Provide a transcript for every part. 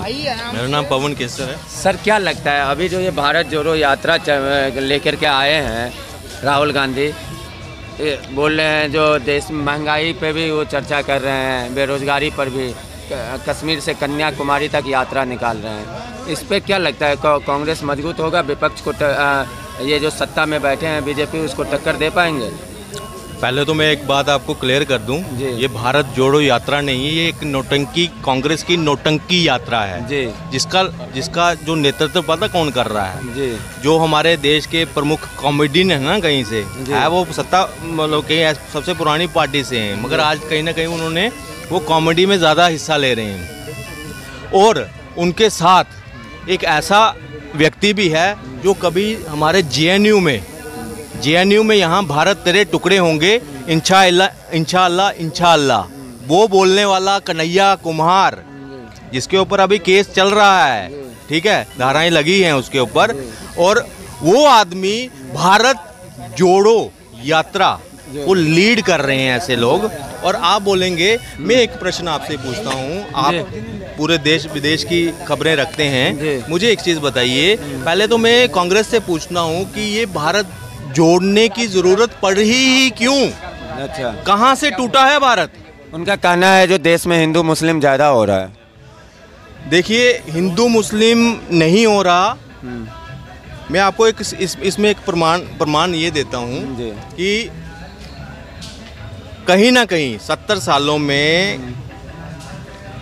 मेरा नाम पवन केसर है। सर क्या लगता है अभी जो ये भारत जोड़ो यात्रा लेकर के आए हैं राहुल गांधी, बोल रहे हैं जो देश महंगाई पे भी वो चर्चा कर रहे हैं, बेरोजगारी पर भी, कश्मीर से कन्याकुमारी तक यात्रा निकाल रहे हैं, इस पे क्या लगता है कांग्रेस मजबूत होगा, विपक्ष को ये जो सत्ता में बैठे हैं बीजेपी उसको टक्कर दे पाएंगे? पहले तो मैं एक बात आपको क्लियर कर दूं, ये भारत जोड़ो यात्रा नहीं है, ये एक नौटंकी, कांग्रेस की नौटंकी यात्रा है जी। जिसका जो नेतृत्व पता कौन कर रहा है जी? जो हमारे देश के प्रमुख कॉमेडियन है ना, कहीं से है वो सत्ता, मतलब कहीं सबसे पुरानी पार्टी से हैं, मगर आज कहीं ना कहीं उन्होंने वो कॉमेडी में ज़्यादा हिस्सा ले रहे हैं। और उनके साथ एक ऐसा व्यक्ति भी है जो कभी हमारे जेएनयू में यहाँ भारत तेरे टुकड़े होंगे इंशाअल्लाह वो बोलने वाला कन्हैया कुमार, जिसके ऊपर अभी केस चल रहा है, ठीक है, धाराएं लगी हैं उसके ऊपर, और वो आदमी भारत जोड़ो यात्रा को लीड कर रहे हैं ऐसे लोग। और आप बोलेंगे, मैं एक प्रश्न आपसे पूछता हूँ, आप पूरे देश विदेश की खबरें रखते हैं, मुझे एक चीज़ बताइए, पहले तो मैं कांग्रेस से पूछता हूँ कि ये भारत जोड़ने की जरूरत पड़ ही क्यों? अच्छा, कहाँ से टूटा है भारत? उनका कहना है जो देश में हिंदू मुस्लिम ज़्यादा हो रहा है। देखिए, हिंदू मुस्लिम नहीं हो रहा, मैं आपको इसमें एक प्रमाण ये देता हूँ कि कहीं ना कहीं 70 सालों में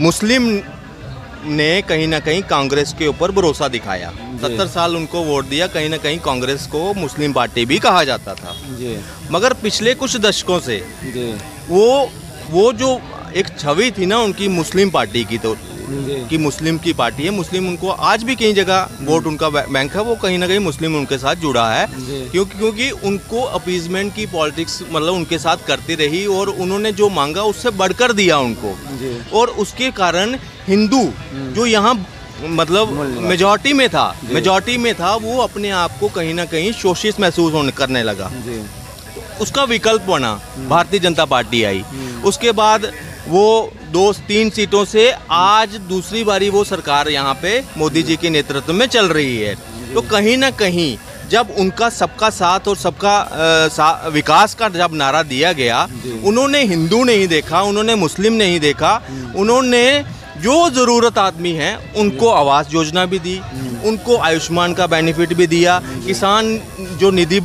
मुस्लिम ने कहीं ना कहीं कांग्रेस के ऊपर भरोसा दिखाया, 70 साल उनको वोट दिया, कहीं ना कहीं कांग्रेस को मुस्लिम पार्टी भी कहा जाता था जी। मगर पिछले कुछ दशकों से जी। वो जो एक छवि थी ना उनकी मुस्लिम पार्टी की, तो कि मुस्लिम की पार्टी है, मुस्लिम उनको आज भी कई जगह वोट उनका बैंक है, वो कहीं ना कहीं मुस्लिम उनके साथ जुड़ा है, क्योंकि उनको अपीजमेंट की पॉलिटिक्स मतलब उनके साथ करती रही, और उन्होंने जो मांगा उससे बढ़कर दिया उनको, और उसके कारण हिंदू जो यहाँ मतलब मेजॉरिटी में था वो अपने आप को कहीं ना कहीं शोषित महसूस करने लगा। उसका विकल्प बना भारतीय जनता पार्टी आई, उसके बाद वो 2-3 सीटों से आज दूसरी बारी वो सरकार यहाँ पे मोदी जी के नेतृत्व में चल रही है। तो कहीं ना कहीं जब उनका सबका साथ और सबका विकास का जब नारा दिया गया, उन्होंने हिंदू नहीं देखा, उन्होंने मुस्लिम नहीं देखा, उन्होंने जो ज़रूरत आदमी हैं उनको आवास योजना भी दी, उनको आयुष्मान का बेनिफिट भी दिया, किसान जो निधि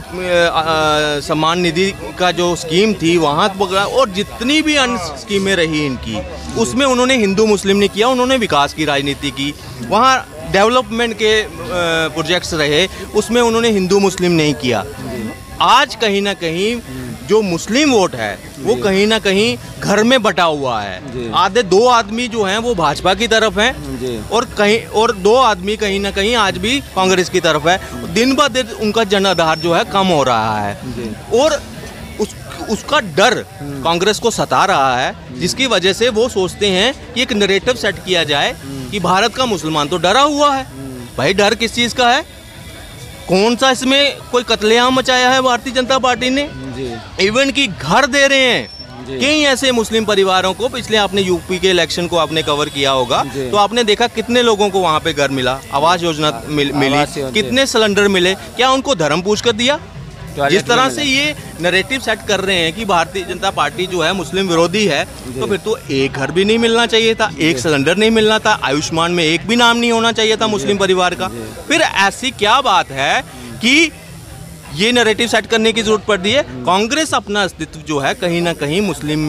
सम्मान निधि का जो स्कीम थी वहाँ, और जितनी भी अन्य स्कीमें रही इनकी, उसमें उन्होंने हिंदू मुस्लिम नहीं किया, उन्होंने विकास की राजनीति की। वहाँ डेवलपमेंट के प्रोजेक्ट्स रहे, उसमें उन्होंने हिंदू मुस्लिम नहीं किया। आज कहीं ना कहीं जो मुस्लिम वोट है वो कहीं ना कहीं घर में बटा हुआ है, आधे 2 आदमी जो हैं वो भाजपा की तरफ हैं और 2 आदमी कहीं ना कहीं आज भी कांग्रेस की तरफ है। दिन ब दिन उनका जनाधार जो है कम हो रहा है, और उसका डर कांग्रेस को सता रहा है, जिसकी वजह से वो सोचते हैं कि एक नैरेटिव सेट किया जाए कि भारत का मुसलमान तो डरा हुआ है। भाई डर किस चीज़ का है? कौन सा इसमें कोई कत्लेआम मचाया है भारतीय जनता पार्टी ने? इवन की घर दे रहे हैं कई ऐसे मुस्लिम परिवारों को। पिछले आपने यूपी के इलेक्शन को आपने कवर किया होगा, तो आपने देखा कितने लोगों को वहाँ पे घर मिला, आवास योजना मिली, कितने सिलेंडर मिले। क्या उनको धर्म पूछ कर दिया? जिस तरह से ये नैरेटिव सेट कर रहे हैं कि भारतीय जनता पार्टी जो है मुस्लिम विरोधी है, तो फिर तो एक घर भी नहीं मिलना चाहिए था, एक सिलेंडर नहीं मिलना था, आयुष्मान में एक भी नाम नहीं होना चाहिए था मुस्लिम परिवार का। फिर ऐसी क्या बात है कि ये नैरेटिव सेट करने की जरूरत पड़ती है? कांग्रेस अपना अस्तित्व जो है कहीं ना कहीं मुस्लिम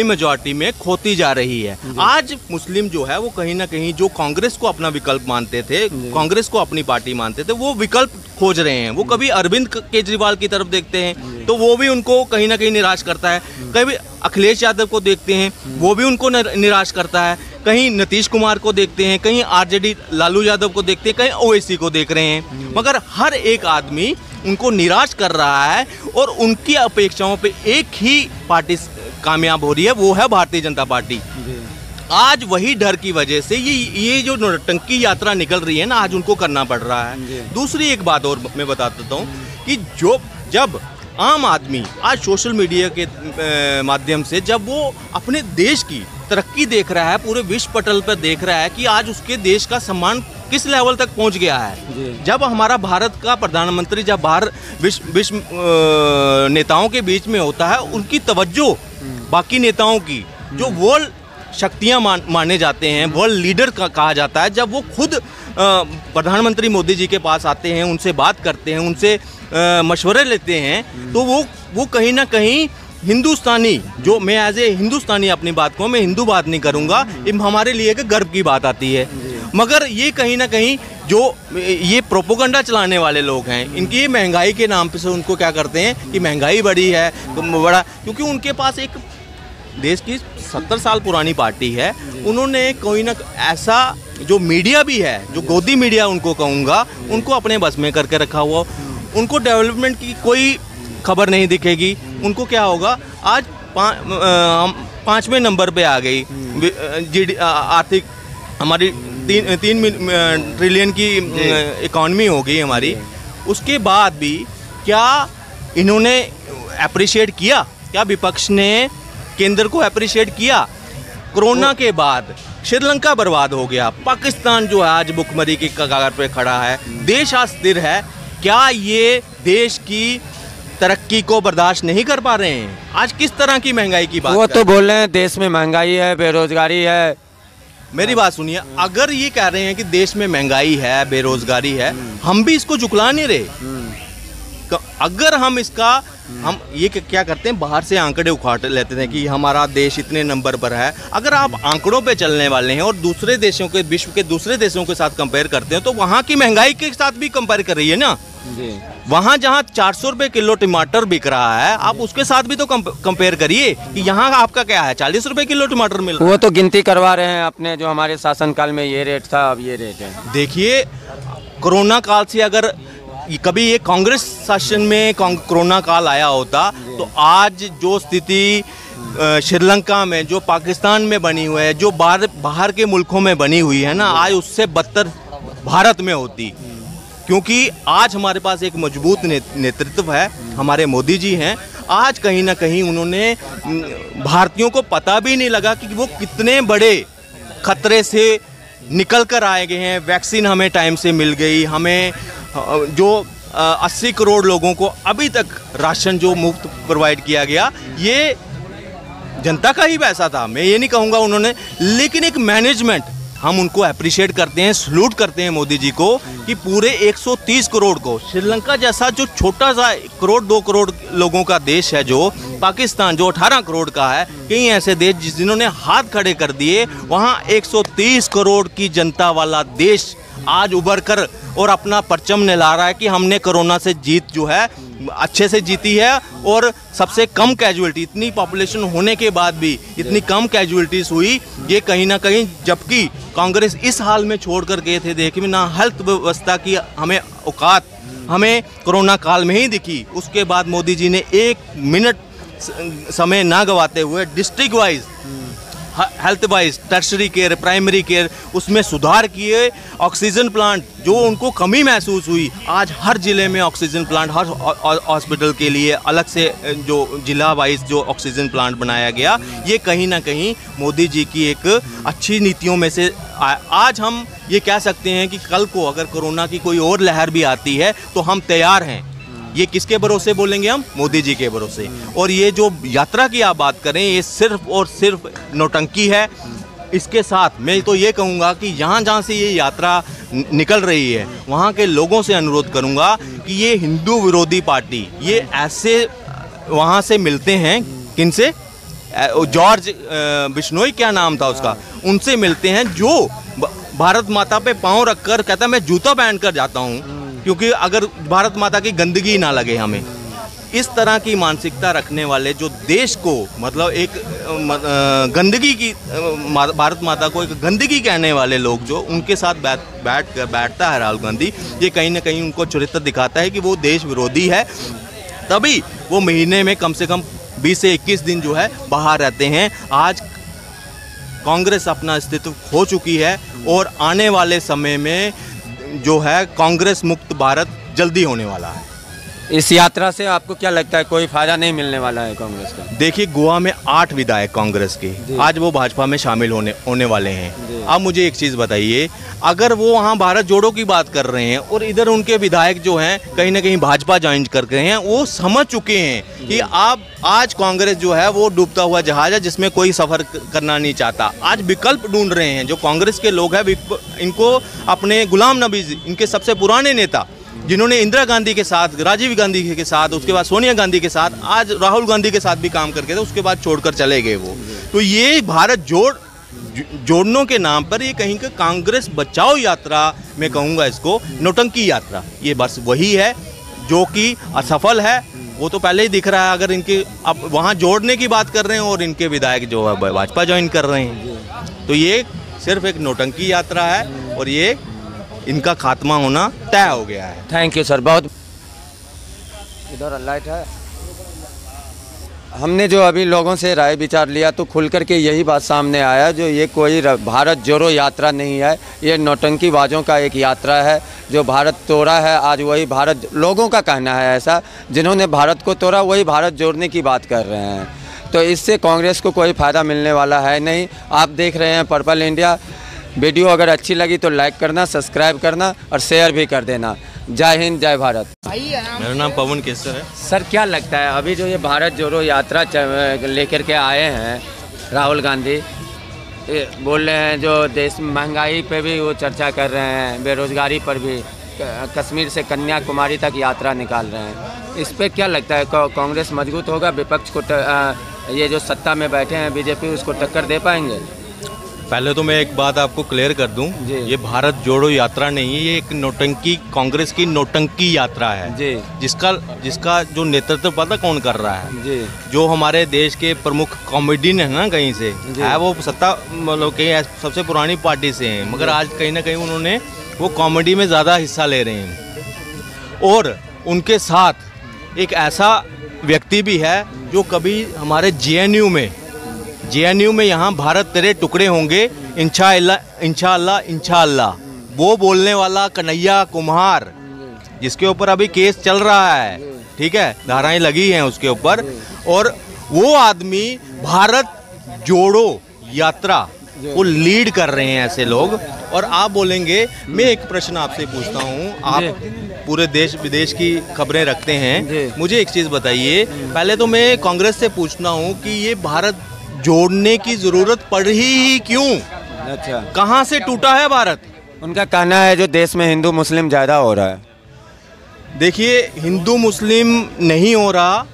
मेजॉरिटी में खोती जा रही है। आज मुस्लिम जो है वो कहीं ना कहीं जो कांग्रेस को अपना विकल्प मानते थे, कांग्रेस को अपनी पार्टी मानते थे, वो विकल्प खोज रहे हैं। वो कभी अरविंद केजरीवाल की तरफ देखते हैं तो वो भी उनको कहीं ना कहीं निराश करता है, कभी अखिलेश यादव को देखते हैं वो भी उनको निराश करता है, कहीं नीतीश कुमार को देखते हैं, कहीं आरजेडी लालू यादव को देखते हैं, कहीं ओवैसी को देख रहे हैं, मगर हर एक आदमी उनको निराश कर रहा है और उनकी अपेक्षाओं पे एक ही पार्टी कामयाब हो रही है, वो है भारतीय जनता पार्टी। आज वही डर की वजह से ये जो नौटंकी यात्रा निकल रही है ना, आज उनको करना पड़ रहा है। दूसरी एक बात और मैं बता देता हूँ कि जब आम आदमी आज सोशल मीडिया के माध्यम से जब वो अपने देश की तरक्की देख रहा है, पूरे विश्व पटल पर देख रहा है कि आज उसके देश का सम्मान किस लेवल तक पहुंच गया है। जब हमारा भारत का प्रधानमंत्री जब बाहर विश्व नेताओं के बीच में होता है, उनकी तवज्जो बाकी नेताओं की जो वर्ल्ड शक्तियां माने जाते हैं, वर्ल्ड लीडर कहा जाता है, जब वो खुद प्रधानमंत्री मोदी जी के पास आते हैं, उनसे बात करते हैं, उनसे मशवरे लेते हैं, तो वो कहीं ना कहीं हिंदुस्तानी, जो मैं एज ए हिंदुस्तानी अपनी बात को, मैं हिंदू बात नहीं करूँगा, हमारे लिए एक गर्व की बात आती है। मगर ये कहीं ना कहीं जो ये प्रोपोगंडा चलाने वाले लोग हैं, इनकी महंगाई के नाम पे से उनको क्या करते हैं कि महंगाई बढ़ी है तो बड़ा, क्योंकि उनके पास एक देश की 70 साल पुरानी पार्टी है, उन्होंने कोई ना ऐसा जो मीडिया भी है, जो गोदी मीडिया उनको कहूँगा, उनको अपने बस में करके रखा हुआ, उनको डेवलपमेंट की कोई खबर नहीं दिखेगी। उनको क्या होगा, आज 5वें नंबर पे आ गई आर्थिक, हमारी 3 ट्रिलियन की इकॉनमी हो गई हमारी, उसके बाद भी क्या इन्होंने अप्रिशिएट किया? क्या विपक्ष ने केंद्र को अप्रिशिएट किया? कोरोना के बाद श्रीलंका बर्बाद हो गया, पाकिस्तान जो है आज भुखमरी की कगार पे खड़ा है, देश आज स्थिर है, क्या ये देश की तरक्की को बर्दाश्त नहीं कर पा रहे हैं? आज किस तरह की महंगाई की बात वो तो बोल रहे हैं देश में महंगाई है, बेरोजगारी है। मेरी बात सुनिए, अगर ये कह रहे हैं कि देश में महंगाई है, बेरोजगारी है, हम भी इसको झुकला नहीं रहे। अगर हम इसका हम ये क्या करते हैं, बाहर से आंकड़े उखाड़ लेते हैं कि हमारा देश इतने नंबर पर है। अगर आप आंकड़ों पे चलने वाले हैं और दूसरे देशों के, विश्व के दूसरे देशों के साथ कंपेयर करते हैं, तो वहाँ की महंगाई के साथ भी कंपेयर कर रही है ना। वहाँ जहाँ 400 रुपये किलो टमाटर बिक रहा है, आप उसके साथ भी तो कंपेयर करिए कि यहाँ आपका क्या है, 40 रुपये किलो टमाटर मिल रहा है। वो तो गिनती करवा रहे हैं अपने, जो हमारे शासनकाल में ये रेट था, अब ये रेट है। देखिए, कोरोना काल से अगर कभी ये कांग्रेस शासन में कोरोना काल आया होता, तो आज जो स्थिति श्रीलंका में, जो पाकिस्तान में बनी हुई है, जो बाहर के मुल्कों में बनी हुई है ना, आज उससे बदतर भारत में होती। क्योंकि आज हमारे पास एक मजबूत नेतृत्व है, हमारे मोदी जी हैं। आज कहीं ना कहीं उन्होंने भारतीयों को पता भी नहीं लगा कि वो कितने बड़े खतरे से निकल कर आए गए हैं। वैक्सीन हमें टाइम से मिल गई, हमें जो 80 करोड़ लोगों को अभी तक राशन जो मुफ्त प्रोवाइड किया गया, ये जनता का ही पैसा था, मैं ये नहीं कहूँगा उन्होंने, लेकिन एक मैनेजमेंट, हम उनको अप्रिशिएट करते हैं, सलूट करते हैं मोदी जी को कि पूरे 130 करोड़ को, श्रीलंका जैसा जो छोटा सा 1 करोड़ 2 करोड़ लोगों का देश है, जो पाकिस्तान जो 18 करोड़ का है, कई ऐसे देश जिन्होंने हाथ खड़े कर दिए, वहाँ 130 करोड़ की जनता वाला देश आज उभर कर और अपना परचम लहरा रहा है कि हमने कोरोना से जीत जो है अच्छे से जीती है, और सबसे कम कैजुअलिटी, इतनी पॉपुलेशन होने के बाद भी इतनी कम कैजुअलिटीज हुई। ये कहीं ना कहीं, जबकि कांग्रेस इस हाल में छोड़ कर गए थे, देखिए ना, हेल्थ व्यवस्था की हमें औकात हमें कोरोना काल में ही दिखी। उसके बाद मोदी जी ने 1 मिनट समय ना गवाते हुए district wise, health wise, tertiary care, primary care, उसमें सुधार किए। ऑक्सीजन प्लांट जो उनको कमी महसूस हुई, आज हर ज़िले में ऑक्सीजन प्लांट, हर हॉस्पिटल के लिए अलग से जो जिला वाइज जो ऑक्सीजन प्लांट बनाया गया, ये कहीं ना कहीं मोदी जी की एक अच्छी नीतियों में से। आज हम ये कह सकते हैं कि कल को अगर कोरोना की कोई और लहर भी आती है तो हम तैयार हैं। ये किसके भरोसे बोलेंगे हम? मोदी जी के भरोसे। और ये जो यात्रा की आप बात करें, ये सिर्फ और सिर्फ नौटंकी है। इसके साथ मैं तो ये कहूँगा कि जहाँ जहाँ से ये यात्रा निकल रही है, वहाँ के लोगों से अनुरोध करूँगा कि ये हिंदू विरोधी पार्टी, ये ऐसे वहाँ से मिलते हैं, किनसे? जॉर्ज बिश्नोई, क्या नाम था उसका, उनसे मिलते हैं, जो भारत माता पे पाँव रखकर कहता है मैं जूता पहन कर जाता हूँ, क्योंकि अगर भारत माता की गंदगी ना लगे हमें। इस तरह की मानसिकता रखने वाले जो देश को, मतलब एक गंदगी की, भारत माता को एक गंदगी कहने वाले लोग, जो उनके साथ बैठता है राहुल गांधी, ये कहीं ना कहीं उनको चरित्र दिखाता है कि वो देश विरोधी है। तभी वो महीने में कम से कम 20 से 21 दिन जो है बाहर रहते हैं। आज कांग्रेस अपना अस्तित्व खो चुकी है, और आने वाले समय में जो है कांग्रेस मुक्त भारत जल्दी होने वाला है। इस यात्रा से आपको क्या लगता है, कोई फायदा नहीं मिलने वाला है कांग्रेस का? देखिए, गोवा में 8 विधायक कांग्रेस के आज वो भाजपा में शामिल होने वाले हैं। अब मुझे एक चीज़ बताइए, अगर वो वहाँ भारत जोड़ो की बात कर रहे हैं और इधर उनके विधायक जो हैं कहीं ना कहीं भाजपा ज्वाइन कर रहे हैं, वो समझ चुके हैं कि आप आज कांग्रेस जो है वो डूबता हुआ जहाज है जिसमें कोई सफ़र करना नहीं चाहता। आज विकल्प ढूंढ रहे हैं जो कांग्रेस के लोग हैं, इनको अपने गुलाम नबी, इनके सबसे पुराने नेता जिन्होंने इंदिरा गांधी के साथ, राजीव गांधी के साथ, उसके बाद सोनिया गांधी के साथ, आज राहुल गांधी के साथ भी काम करके थे, उसके बाद छोड़कर चले गए वो। तो ये भारत जोड़नों के नाम पर ये कहीं का कांग्रेस बचाओ यात्रा, मैं कहूँगा इसको नौटंकी यात्रा, ये बस वही है जो कि असफल है। वो तो पहले ही दिख रहा है। अगर इनके अब वहाँ जोड़ने की बात कर रहे हैं और इनके विधायक जो है भाजपा ज्वाइन कर रहे हैं, तो ये सिर्फ एक नौटंकी यात्रा है और ये इनका खात्मा होना तय हो गया है। Thank you sir. बहुत इधर लाइट है। हमने जो अभी लोगों से राय विचार लिया तो खुल करके यही बात सामने आया, जो ये कोई भारत जोड़ो यात्रा नहीं है, ये नौटंकीबाजों का एक यात्रा है। जो भारत तोड़ा है आज वही भारत, लोगों का कहना है ऐसा, जिन्होंने भारत को तोड़ा वही भारत जोड़ने की बात कर रहे हैं। तो इससे कांग्रेस को कोई फ़ायदा मिलने वाला है नहीं। आप देख रहे हैं पर्पल इंडिया। वीडियो अगर अच्छी लगी तो लाइक करना, सब्सक्राइब करना और शेयर भी कर देना। जय हिंद, जय भारत। मेरा नाम पवन केसर है। सर, क्या लगता है अभी जो ये भारत जोड़ो यात्रा लेकर के आए हैं राहुल गांधी, बोल रहे हैं जो देश में महंगाई पे भी वो चर्चा कर रहे हैं, बेरोजगारी पर भी, कश्मीर से कन्याकुमारी तक यात्रा निकाल रहे हैं, इस पे क्या लगता है कांग्रेस मजबूत होगा? विपक्ष को ये जो सत्ता में बैठे हैं बीजेपी, उसको टक्कर दे पाएंगे? पहले तो मैं एक बात आपको क्लियर कर दूं, ये भारत जोड़ो यात्रा नहीं है, ये एक नौटंकी, कांग्रेस की नौटंकी यात्रा है जी। जिसका जो नेतृत्व पता कौन कर रहा है जी? जो हमारे देश के प्रमुख कॉमेडियन है ना, कहीं से है वो सत्ता, मतलब कहीं सबसे पुरानी पार्टी से हैं, मगर आज कहीं ना कहीं उन्होंने वो कॉमेडी में ज़्यादा हिस्सा ले रहे हैं। और उनके साथ एक ऐसा व्यक्ति भी है जो कभी हमारे जेएनयू में यहाँ भारत तेरे टुकड़े होंगे इंशाअल्लाह इंशाअल्लाह, वो बोलने वाला कन्हैया कुमार, जिसके ऊपर अभी केस चल रहा है, ठीक है, धाराएं लगी हैं उसके ऊपर, और वो आदमी भारत जोड़ो यात्रा को लीड कर रहे हैं ऐसे लोग। और आप बोलेंगे, मैं एक प्रश्न आपसे पूछता हूँ, आप पूरे देश विदेश की खबरें रखते हैं, मुझे एक चीज़ बताइए, पहले तो मैं कांग्रेस से पूछना हूँ कि ये भारत जोड़ने की जरूरत पड़ ही क्यों? अच्छा, कहाँ से टूटा है भारत? उनका कहना है जो देश में हिंदू मुस्लिम ज़्यादा हो रहा है। देखिए, हिंदू मुस्लिम नहीं हो रहा।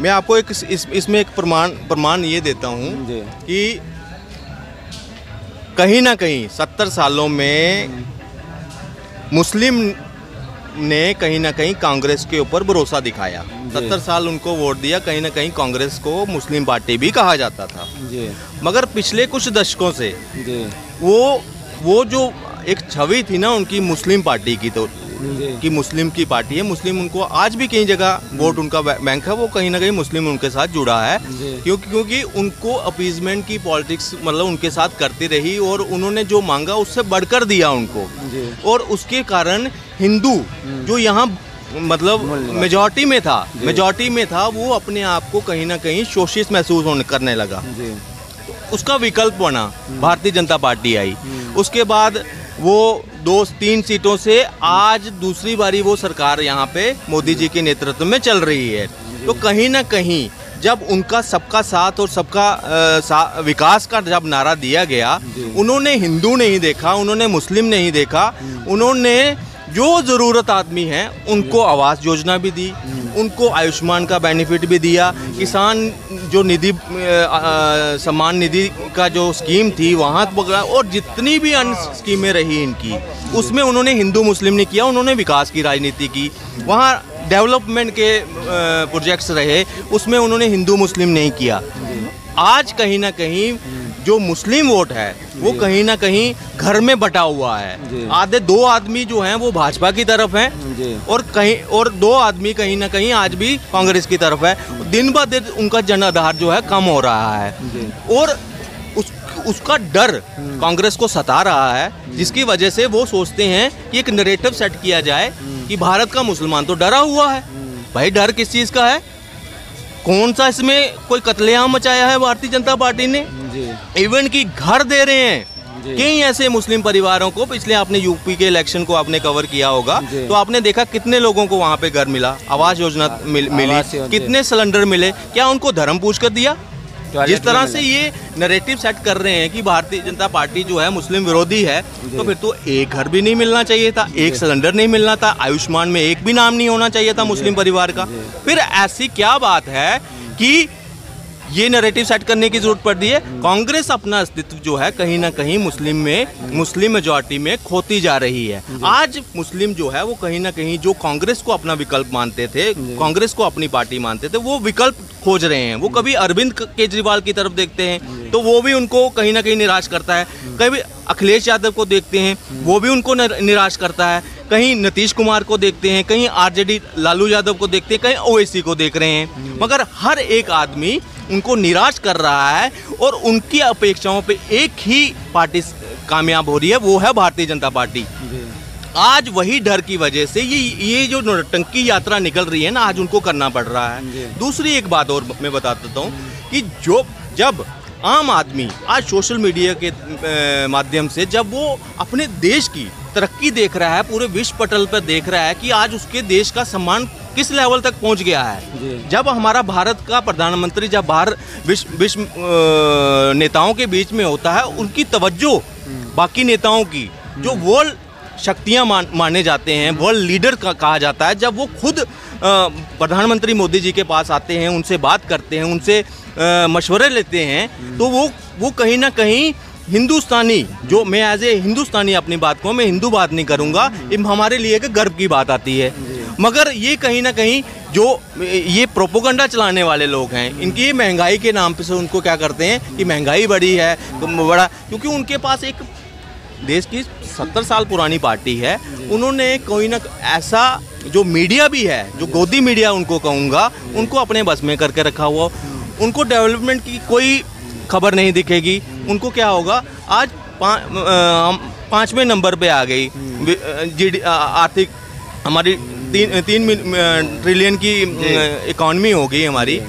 मैं आपको एक इसमें एक प्रमाण ये देता हूँ कि कहीं ना कहीं 70 सालों में मुस्लिम ने कहीं ना कहीं कांग्रेस के ऊपर भरोसा दिखाया। 70 साल उनको वोट दिया, कहीं ना कहीं कांग्रेस को मुस्लिम पार्टी भी कहा जाता था जी। मगर पिछले कुछ दशकों से जी। वो जो एक छवि थी ना उनकी मुस्लिम पार्टी की, तो कि मुस्लिम की पार्टी है, मुस्लिम उनको आज भी कई जगह वोट उनका बैंक है, वो कहीं ना कहीं मुस्लिम उनके साथ जुड़ा है, क्योंकि उनको अपीजमेंट की पॉलिटिक्स मतलब उनके साथ करती रही और उन्होंने जो मांगा उससे बढ़कर दिया उनको। और उसके कारण हिंदू जो यहाँ मतलब मेजॉरिटी में था वो अपने आप को कहीं ना कहीं शोषित महसूस करने लगा। उसका विकल्प बना, भारतीय जनता पार्टी आई, उसके बाद वो 2-3 सीटों से आज दूसरी बारी वो सरकार यहाँ पे मोदी जी के नेतृत्व में चल रही है। तो कहीं ना कहीं जब उनका सबका साथ और सबका विकास का जब नारा दिया गया, उन्होंने हिंदू नहीं देखा, उन्होंने मुस्लिम नहीं देखा, उन्होंने जो ज़रूरत आदमी हैं उनको आवास योजना भी दी, उनको आयुष्मान का बेनिफिट भी दिया, किसान जो निधि सम्मान निधि का जो स्कीम थी वहाँ पकड़ा, और जितनी भी अन्य स्कीमें रही इनकी उसमें उन्होंने हिंदू मुस्लिम नहीं किया, उन्होंने विकास की राजनीति की। वहाँ डेवलपमेंट के प्रोजेक्ट्स रहे, उसमें उन्होंने हिंदू मुस्लिम नहीं किया। आज कहीं ना कहीं जो मुस्लिम वोट है वो कहीं ना कहीं घर में बटा हुआ है। आधे 2 आदमी जो हैं वो भाजपा की तरफ हैं और 2 आदमी कहीं ना कहीं आज भी कांग्रेस की तरफ है। दिन ब दिन उनका जनाधार जो है कम हो रहा है और उसका डर कांग्रेस को सता रहा है, जिसकी वजह से वो सोचते हैं कि एक नैरेटिव सेट किया जाए कि भारत का मुसलमान तो डरा हुआ है। भाई डर किस चीज़ का है? कौन सा इसमें कोई कत्लेआम मचाया है भारतीय जनता पार्टी ने? इवन की घर दे रहे हैं कई ऐसे मुस्लिम परिवारों को। पिछले आपने यूपी के इलेक्शन को आपने कवर किया होगा, तो आपने देखा कितने लोगों को वहाँ पे घर मिला, आवास योजना मिली, कितने सिलेंडर मिले। क्या उनको धर्म पूछ कर दिया? जिस तरह से ये नैरेटिव सेट कर रहे हैं कि भारतीय जनता पार्टी जो है मुस्लिम विरोधी है, तो फिर तो एक घर भी नहीं मिलना चाहिए था, एक सिलेंडर नहीं मिलना था, आयुष्मान में एक भी नाम नहीं होना चाहिए था मुस्लिम परिवार का। फिर ऐसी क्या बात है कि ये नैरेटिव सेट करने की जरूरत पड़ती है? कांग्रेस अपना अस्तित्व जो है कहीं ना कहीं मुस्लिम मेजॉरिटी में खोती जा रही है। आज मुस्लिम जो है वो कहीं ना कहीं जो कांग्रेस को अपना विकल्प मानते थे, कांग्रेस को अपनी पार्टी मानते थे, वो विकल्प खोज रहे हैं। वो कभी अरविंद केजरीवाल की तरफ देखते हैं तो वो भी उनको कहीं ना कहीं निराश करता है, कभी अखिलेश यादव को देखते हैं वो भी उनको निराश करता है, कहीं नीतीश कुमार को देखते हैं, कहीं आरजेडी लालू यादव को देखते हैं, कहीं ओवैसी को देख रहे हैं, मगर हर एक आदमी उनको निराश कर रहा है और उनकी अपेक्षाओं पे एक ही पार्टी कामयाब हो रही है, वो है भारतीय जनता पार्टी। आज वही डर की वजह से ये जो नौटंकी यात्रा निकल रही है ना, आज उनको करना पड़ रहा है। दूसरी एक बात और मैं बता देता हूँ कि जब आम आदमी आज सोशल मीडिया के माध्यम से जब वो अपने देश की तरक्की देख रहा है, पूरे विश्व पटल पर देख रहा है कि आज उसके देश का सम्मान किस लेवल तक पहुंच गया है। जब हमारा भारत का प्रधानमंत्री जब बाहर विश्व नेताओं के बीच में होता है, उनकी तवज्जो बाकी नेताओं की जो वर्ल्ड शक्तियां माने जाते हैं, वर्ल्ड लीडर कहा जाता है, जब वो खुद प्रधानमंत्री मोदी जी के पास आते हैं, उनसे बात करते हैं, उनसे मशवरे लेते हैं, तो वो कहीं ना कहीं हिंदुस्तानी, जो मैं एज ए हिंदुस्तानी अपनी बात को, मैं हिंदू बात नहीं करूँगा, हमारे लिए एक गर्व की बात आती है। मगर ये कहीं ना कहीं जो ये प्रोपोगंडा चलाने वाले लोग हैं, इनकी महंगाई के नाम पे से उनको क्या करते हैं कि महंगाई बढ़ी है बड़ा, क्योंकि उनके पास एक देश की 70 साल पुरानी पार्टी है, उन्होंने कोई ना ऐसा जो मीडिया भी है, जो गोदी मीडिया उनको कहूँगा, उनको अपने बस में करके रखा हुआ। उनको डेवलपमेंट की कोई खबर नहीं दिखेगी। उनको क्या होगा, आज 5वें नंबर पे आ गई आर्थिक, हमारी 3 ट्रिलियन की इकॉनमी हो गई हमारी।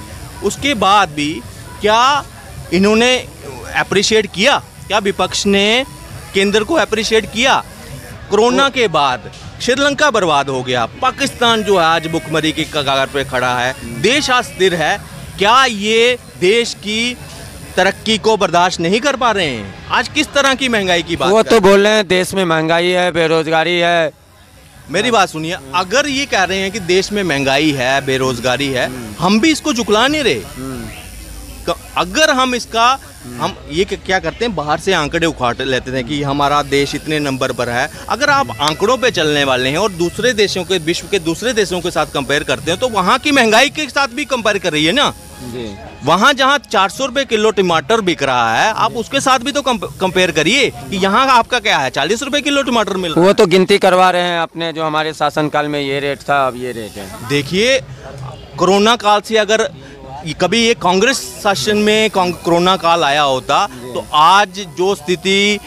उसके बाद भी क्या इन्होंने अप्रिशिएट किया? क्या विपक्ष ने केंद्र को अप्रिशिएट किया? कोरोना के बाद श्रीलंका बर्बाद हो गया, पाकिस्तान जो है आज भुखमरी की कगार पे खड़ा है, देश अस्थिर है। क्या ये देश की तरक्की को बर्दाश्त नहीं कर पा रहे हैं? आज किस तरह की महंगाई की बात? वो तो बोल रहे हैं देश में महंगाई है, बेरोजगारी है। मेरी बात सुनिए, अगर ये कह रहे हैं कि देश में महंगाई है, बेरोजगारी है, हम भी इसको झुकला नहीं रहे। अगर हम ये क्या करते हैं, बाहर से आंकड़े उखाड़ लेते हैं कि हमारा देश इतने नंबर पर है। अगर आप आंकड़ों पे चलने वाले हैं और दूसरे देशों के, विश्व के दूसरे देशों के साथ कंपेयर करते हैं, तो वहाँ की महंगाई के साथ भी कंपेयर कर रही है ना। वहाँ जहाँ 400 रुपये किलो टमाटर बिक रहा है, आप उसके साथ भी तो कंपेयर करिए कि यहाँ आपका क्या है, 40 रुपये किलो टमाटर मिल रहा है। वो तो गिनती करवा रहे हैं अपने, जो हमारे शासनकाल में ये रेट था, अब ये रेट है। देखिए, कोरोना काल से अगर कभी ये कांग्रेस शासन में कोरोना काल आया होता, तो आज जो स्थिति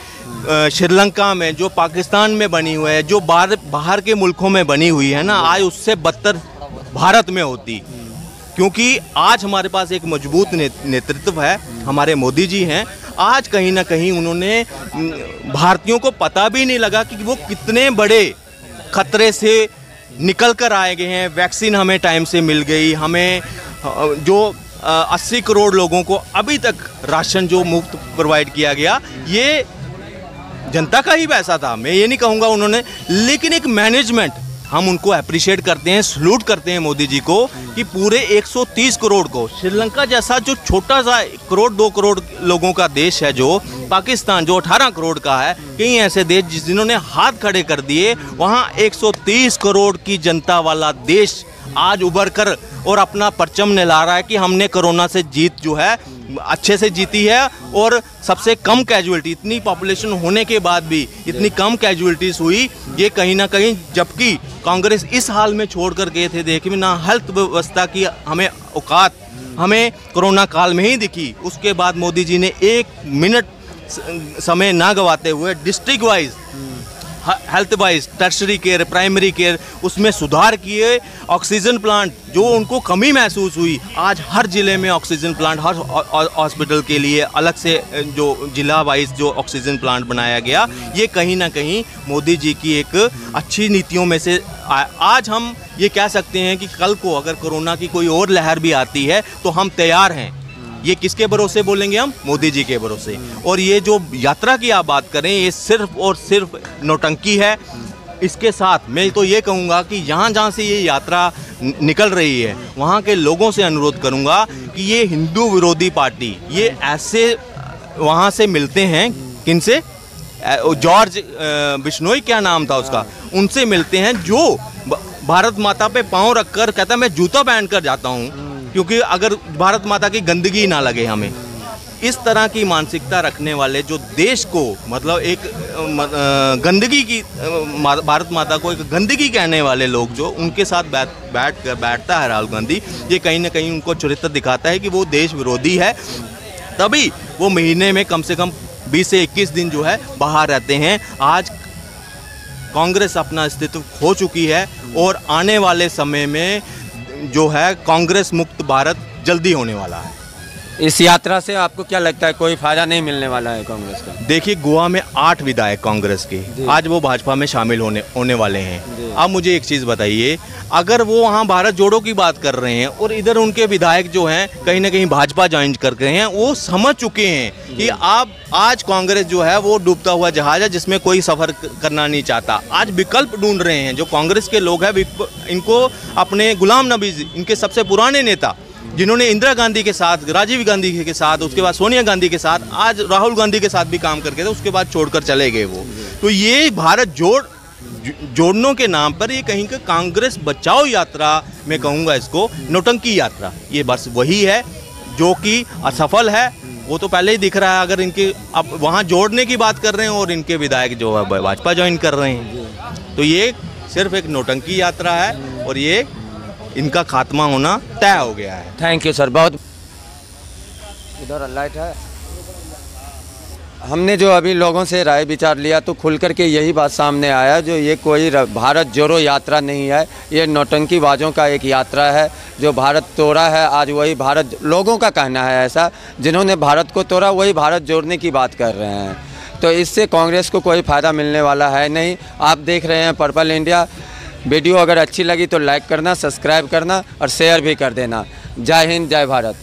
श्रीलंका में, जो पाकिस्तान में बनी हुई है, जो बाहर के मुल्कों में बनी हुई है ना, आज उससे बदतर भारत में होती। क्योंकि आज हमारे पास एक मजबूत नेतृत्व है, हमारे मोदी जी हैं। आज कहीं ना कहीं उन्होंने, भारतीयों को पता भी नहीं लगा कि वो कितने बड़े खतरे से निकल कर आए गए हैं। वैक्सीन हमें टाइम से मिल गई, हमें जो 80 करोड़ लोगों को अभी तक राशन जो मुफ्त प्रोवाइड किया गया, ये जनता का ही पैसा था, मैं ये नहीं कहूँगा उन्होंने, लेकिन एक मैनेजमेंट, हम उनको अप्रिशिएट करते हैं, सलूट करते हैं मोदी जी को कि पूरे 130 करोड़ को, श्रीलंका जैसा जो छोटा सा 1 करोड़ 2 करोड़ लोगों का देश है, जो पाकिस्तान जो 18 करोड़ का है, कई ऐसे देश जिन्होंने हाथ खड़े कर दिए, वहाँ 130 करोड़ की जनता वाला देश आज उभर कर और अपना परचम निला रहा है कि हमने कोरोना से जीत जो है अच्छे से जीती है। और सबसे कम कैजुअलिटी, इतनी पॉपुलेशन होने के बाद भी इतनी कम कैजुअलिटीज हुई, ये कहीं ना कहीं, जबकि कांग्रेस इस हाल में छोड़ कर गए थे, देखिए ना हेल्थ व्यवस्था की हमें औकात हमें कोरोना काल में ही दिखी। उसके बाद मोदी जी ने 1 मिनट समय ना गवाते हुए district wise, health wise, tertiary care, primary care, उसमें सुधार किए। ऑक्सीजन प्लांट जो उनको कमी महसूस हुई, आज हर ज़िले में ऑक्सीजन प्लांट, हर हॉस्पिटल के लिए अलग से जो जिला वाइज जो ऑक्सीजन प्लांट बनाया गया, ये कहीं ना कहीं मोदी जी की एक अच्छी नीतियों में से आज हम ये कह सकते हैं कि कल को अगर कोरोना की कोई और लहर भी आती है तो हम तैयार हैं। ये किसके भरोसे बोलेंगे हम? मोदी जी के भरोसे। और ये जो यात्रा की आप बात करें, ये सिर्फ और सिर्फ नौटंकी है। इसके साथ मैं तो ये कहूँगा कि जहाँ जहाँ से ये यात्रा निकल रही है, वहाँ के लोगों से अनुरोध करूँगा कि ये हिंदू विरोधी पार्टी, ये ऐसे वहाँ से मिलते हैं, किनसे? जॉर्ज बिश्नोई, क्या नाम था उसका, उनसे मिलते हैं, जो भारत माता पे पाँव रखकर कहता मैं जूता पहन कर जाता हूँ क्योंकि अगर भारत माता की गंदगी ना लगे हमें। इस तरह की मानसिकता रखने वाले जो देश को मतलब एक गंदगी की, भारत माता को एक गंदगी कहने वाले लोग जो उनके साथ बैठता है राहुल गांधी, ये कहीं ना कहीं उनको चरित्र दिखाता है कि वो देश विरोधी है। तभी वो महीने में कम से कम 20 से 21 दिन जो है बाहर रहते हैं। आज कांग्रेस अपना अस्तित्व खो चुकी है और आने वाले समय में जो है कांग्रेस मुक्त भारत जल्दी होने वाला है। इस यात्रा से आपको क्या लगता है, कोई फायदा नहीं मिलने वाला है कांग्रेस का? देखिए, गोवा में 8 विधायक कांग्रेस के आज वो भाजपा में शामिल होने वाले हैं। अब मुझे एक चीज़ बताइए, अगर वो वहाँ भारत जोड़ो की बात कर रहे हैं और इधर उनके विधायक जो हैं कहीं ना कहीं भाजपा ज्वाइन कर रहे हैं, वो समझ चुके हैं कि आप आज कांग्रेस जो है वो डूबता हुआ जहाज है जिसमें कोई सफ़र करना नहीं चाहता। आज विकल्प ढूंढ रहे हैं जो कांग्रेस के लोग हैं, इनको अपने गुलाम नबी, इनके सबसे पुराने नेता जिन्होंने इंदिरा गांधी के साथ, राजीव गांधी के साथ, उसके बाद सोनिया गांधी के साथ, आज राहुल गांधी के साथ भी काम करके थे, उसके बाद छोड़कर चले गए वो। तो ये भारत जोड़नों के नाम पर ये कहीं का कांग्रेस बचाओ यात्रा, मैं कहूँगा इसको नौटंकी यात्रा, ये बस वही है जो कि असफल है। वो तो पहले ही दिख रहा है। अगर इनके अब वहाँ जोड़ने की बात कर रहे हैं और इनके विधायक जो है भाजपा ज्वाइन कर रहे हैं, तो ये सिर्फ एक नौटंकी यात्रा है और ये इनका खात्मा होना तय हो गया है। Thank you sir. बहुत इधर लाइट है। हमने जो अभी लोगों से राय विचार लिया तो खुल कर के यही बात सामने आया, जो ये कोई भारत जोड़ो यात्रा नहीं है, ये नौटंकीबाजों का एक यात्रा है। जो भारत तोड़ा है आज वही भारत, लोगों का कहना है ऐसा, जिन्होंने भारत को तोड़ा वही भारत जोड़ने की बात कर रहे हैं। तो इससे कांग्रेस को कोई फ़ायदा मिलने वाला है नहीं। आप देख रहे हैं पर्पल इंडिया। वीडियो अगर अच्छी लगी तो लाइक करना, सब्सक्राइब करना और शेयर भी कर देना। जय हिंद, जय भारत।